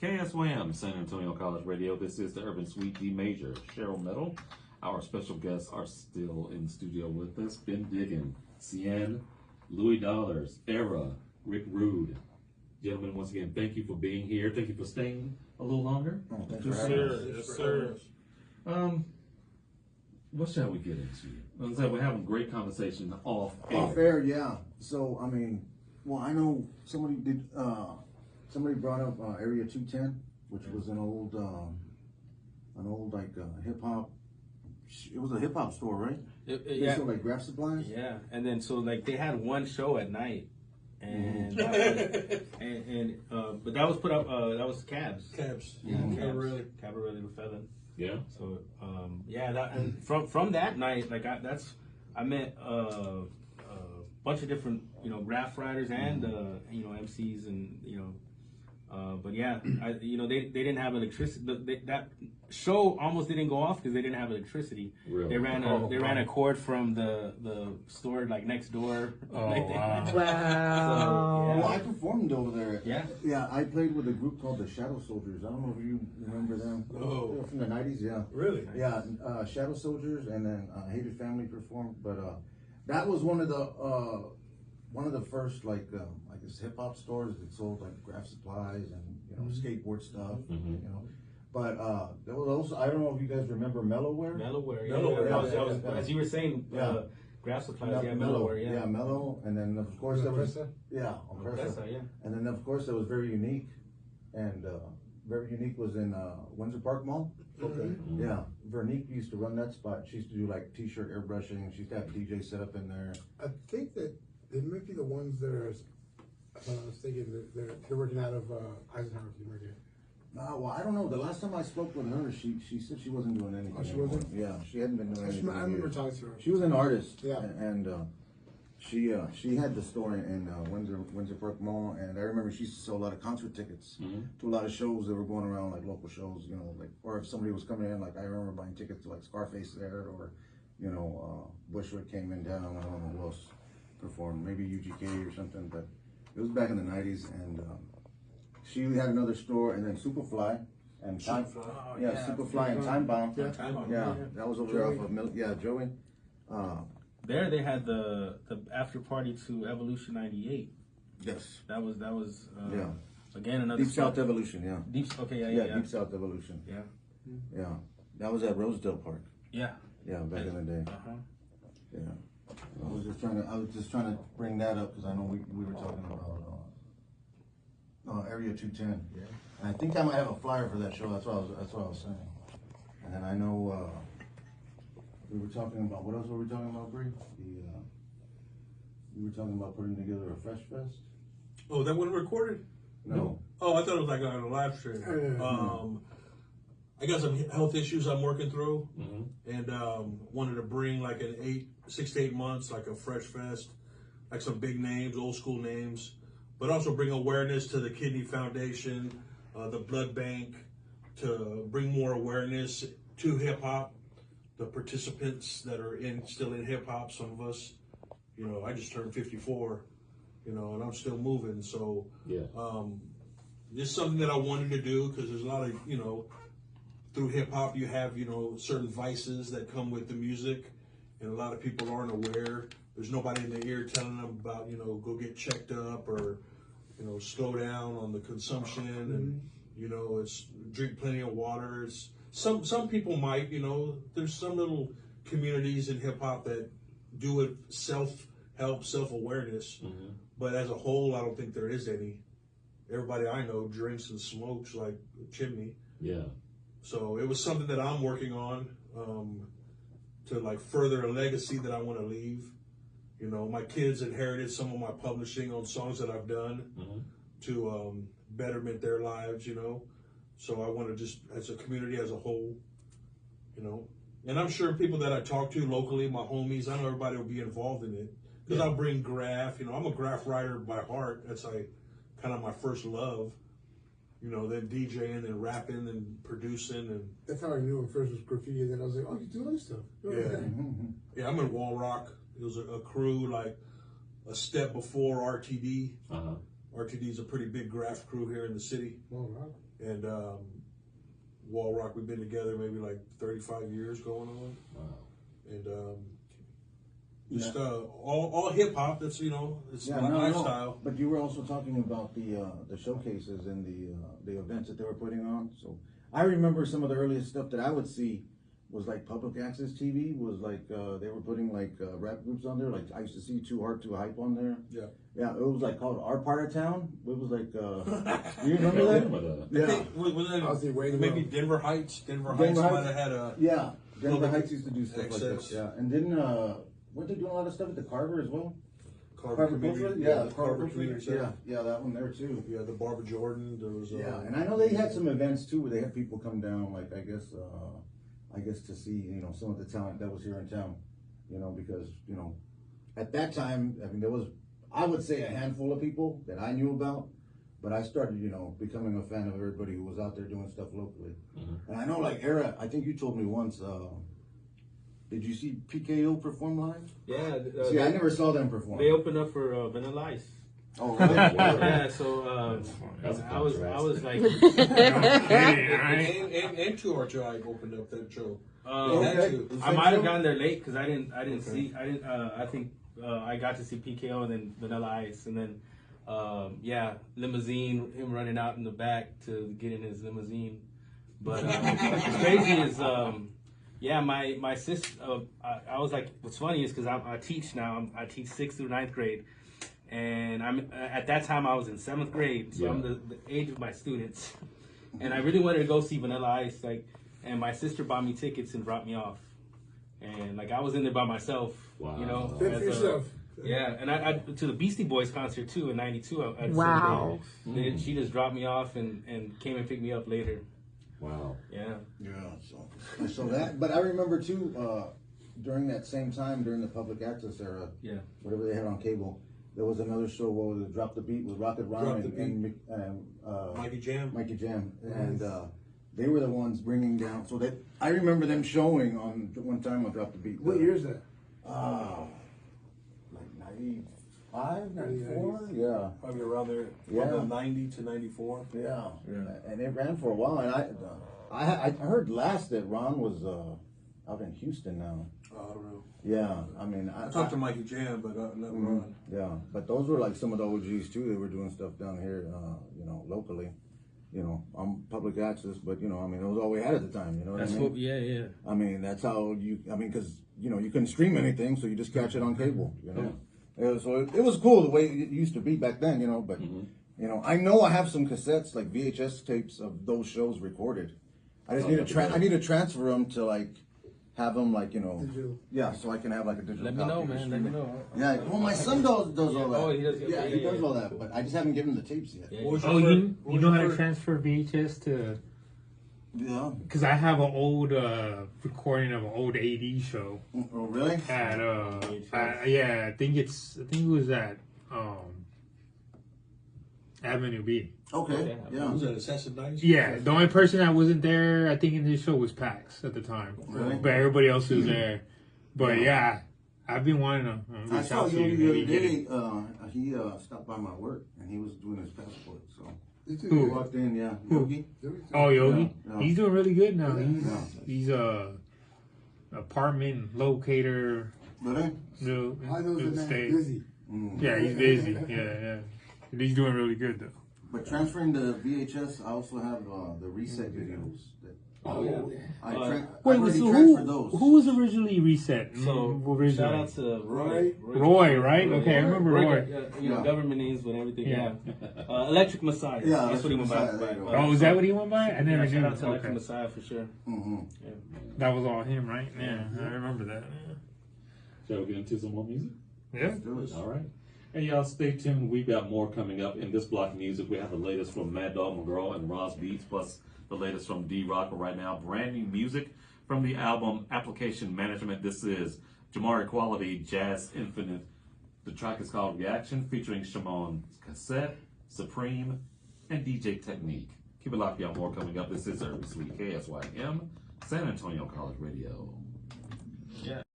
KSWAM, San Antonio College Radio. This is the Urban Suite D Major. Cheryl Metal. Our special guests are still in studio with us. Ben Diggin, Cien, Louie Dollars, Era, Rick Rude. Gentlemen, once again, thank you for being here. Thank you for staying a little longer. Oh, thanks for having us. Yes, sir. What shall we get into? As I said, we're having a great conversation off air. Off air, yeah. So, I mean, well, I know somebody did, somebody brought up Area 210, which was an old like hip hop. It was a hip hop store, right? Yeah. So like graph supplies. Yeah, and then so like they had one show at night, and that was, but that was put up. That was Cabs. Cabs. Yeah, Cabaret. Cabaret with Felon. Yeah. So yeah, that, and from that night, like I met a bunch of different graph writers and MCs and but yeah, they didn't have electricity. That show almost didn't go off because they didn't have electricity. Really? They ran a cord from the store like next door. Oh, like wow. So, Well, yeah. I performed over there. Yeah. Yeah, I played with a group called the Shadow Soldiers. I don't know if you remember them. No. They were from the 90s, yeah. Really? Yeah, Shadow Soldiers, and then Hated Family performed. But that was one of the first like I guess hip hop stores that sold like graph supplies and skateboard stuff. But there was also, I don't know if you guys remember Mellowware. Mellowware. Mellowware, That was, as you were saying, Yeah. graph supplies. Yeah, Mellowware. Yeah. Yeah, Mellow, and then of course there was Pressa, yeah. and then of course there was Very Unique, and Very Unique was in Windsor Park Mall. Okay. Yeah, Veronique used to run that spot. She used to do like t-shirt airbrushing. She used to have DJ set up in there. I think that they might be the ones that are, I was thinking that they're working out of Eisenhower, if you remember. Well, I don't know. The last time I spoke with her, she said she wasn't doing anything. Oh, she anymore. wasn't? Yeah, she hadn't been doing anything. I remember talking to her. She was an artist. Yeah. And she had the store in Windsor Park Mall, and I remember she used to sell a lot of concert tickets to a lot of shows that were going around, like local shows, like, or if somebody was coming in, like I remember buying tickets to like Scarface there, or Bushwick came in town. I don't know who else performed, maybe UGK or something, but it was back in the 90s, and she had another store, and then Superfly and Time, Superfly and Time Bomb. Yeah. Time Bomb, Yeah, that was over there off of Joey. There they had the after party to Evolution '98. Yes. That was Yeah. again another Deep South Evolution, yeah. Yeah. Deep South Evolution. Yeah. Yeah. That was at Rosedale Park. Yeah. Yeah, back in the day. Yeah. I was just trying to bring that up because I know we were talking about Area 210. Yeah. And I think I might have a flyer for that show. That's what I was saying. And then I know we were talking about, what else were we talking about, Bree? We were talking about putting together a Fresh Fest. Oh, that wasn't recorded? No. Oh, I thought it was like on a live stream. I got some health issues I'm working through, and wanted to bring like 6 to 8 months, like a Fresh Fest, like some big names, old school names, but also bring awareness to the Kidney Foundation, the blood bank, to bring more awareness to hip hop, the participants that are still in hip hop. Some of us, I just turned 54, and I'm still moving. So Yeah. Just something that I wanted to do, because there's a lot of, through hip hop, you have, certain vices that come with the music, and a lot of people aren't aware. There's nobody in their ear telling them about, go get checked up, or, slow down on the consumption, and, it's drink plenty of water. It's some people might, there's some little communities in hip hop that do it self-help, self-awareness, but as a whole, I don't think there is any. Everybody I know drinks and smokes like a chimney. Yeah. So it was something that I'm working on to like further a legacy that I want to leave. My kids inherited some of my publishing on songs that I've done to betterment their lives, So I want to just, as a community as a whole, and I'm sure people that I talk to locally, my homies, I know everybody will be involved in it, because I'll bring graph. I'm a graph writer by heart. That's like kind of my first love. Then DJing and rapping and producing, and That's how I knew him first was graffiti, and then I was like, oh, you do other stuff. yeah, I'm in Wall Rock. It was a crew like a step before RTD, RTD's a pretty big graph crew here in the city. Oh, wow. And Wall Rock, we've been together maybe like 35 years going on. Wow. And just all hip hop. That's it's my lifestyle. But you were also talking about the showcases and the events that they were putting on. So I remember some of the earliest stuff that I would see was like public access TV was like they were putting like rap groups on there. Like I used to see Too Hard to Hype on there. Yeah. Yeah, it was like called Our Part of Town. It was like you remember that? I think, was I'll see, it maybe Denver Heights? Denver Heights might have had a yeah. Denver Heights used to do stuff like access. that. Yeah, and then weren't they doing a lot of stuff at the Carver as well? Carver Culture? Community. Yeah, the Carver Community Center. Yeah, that one there too. Yeah, the Barbara Jordan. There was Yeah, and I know they had some events too where they had people come down, like I guess to see some of the talent that was here in town, because at that time I mean there was I would say a handful of people that I knew about, but I started becoming a fan of everybody who was out there doing stuff locally. Mm-hmm. And I know like Era, I think you told me once. Did you see PKO perform live? Yeah. See, I never saw them perform. They opened up for Vanilla Ice. Oh, really? Yeah, so I was like, and Too Hard to Hype opened up that show. I might have gone there late because I think I got to see PKO and then Vanilla Ice and then limousine, him running out in the back to get in his limousine. But what's crazy is my sister. I was like, what's funny is because I teach now. I teach 6th through 9th grade. And I'm at that time I was in 7th grade, so I'm the age of my students, and I really wanted to go see Vanilla Ice, and my sister bought me tickets and dropped me off, and I was in there by myself, Wow. Fit for yourself. Yeah, and I to the Beastie Boys concert too in '92. Wow. She just dropped me off and came and picked me up later. Wow. Yeah. Yeah. So that, but I remember too during that same time during the public access era. Yeah. Whatever they had on cable. There was another show where they Drop the Beat with Rocket Ron and Mikey Jam. And they were the ones bringing down. So that I remember them showing on one time on Drop the Beat. What year is that? Like 95, 94? Yeah. Probably around there. Yeah. 90 to 94. Yeah. And it ran for a while. And I heard last that Ron was out in Houston now. I don't know. Yeah, I mean, I talked to Mikey Jam, but not Ron. Yeah, but those were like some of the OGs too. They were doing stuff down here, locally, on public access. But I mean, it was all we had at the time. You know what I mean? Yeah. I mean, that's how because you couldn't stream anything, so you just catch it on cable. So it was cool the way it used to be back then. But I know I have some cassettes, like VHS tapes of those shows recorded. I just need to I need to transfer them to have them Digital. yeah, so I can have like a digital. Let me know, copy man. Let me know. Yeah, well, my son does all that. Oh, he does. Yeah, he does all that, but I just haven't given him the tapes yet. Yeah. What was your Oh, first- you know how to transfer VHS to? Yeah. Because I have an old recording of an old AD show Oh, really? at I think it was at Avenue B. Okay. What was that, Assassin Nights? Yeah, the only person that wasn't there, I think, in this show was Pax at the time. Really? But everybody else was there. But yeah, I've been wanting to I reach saw out to Yogi you. the other maybe get it. day. He stopped by my work and he was doing his passport. So Who? he walked in. Yeah, Yogi. Oh, Yogi, Yeah. he's doing really good now. Yeah. He's a apartment locator. Really? I know the man state. busy. Yeah, he's busy. Yeah. He's doing really good though. But transferring the VHS, I also have the reset videos. I already transferred those. Who was originally Reset? So originally? shout out to Roy. Roy, right? Okay, I remember Roy. Government names, but everything. Yeah. Yeah. Electric Messiah. Yeah, That's what he went by. Electric Messiah, there you go. Oh, is that what he went by? I never Yeah, knew. shout out to Electric Okay. Messiah for sure. Mm-hmm. Yeah. That was all him, right? Yeah, I remember that. Shall we get into some more music? Yeah. All right. And y'all stay tuned. We got more coming up in this block of music. We have the latest from Mad Dog McGraw and Ross Beats, plus the latest from D-Rock right now. Brand new music from the album Application Management. This is Jamari Quality, Jazz Infinite. The track is called Reaction, featuring Shimon Cassette, Supreme, and DJ Technique. Keep it locked, y'all. More coming up. This is Urban Sweet, KSYM, San Antonio College Radio.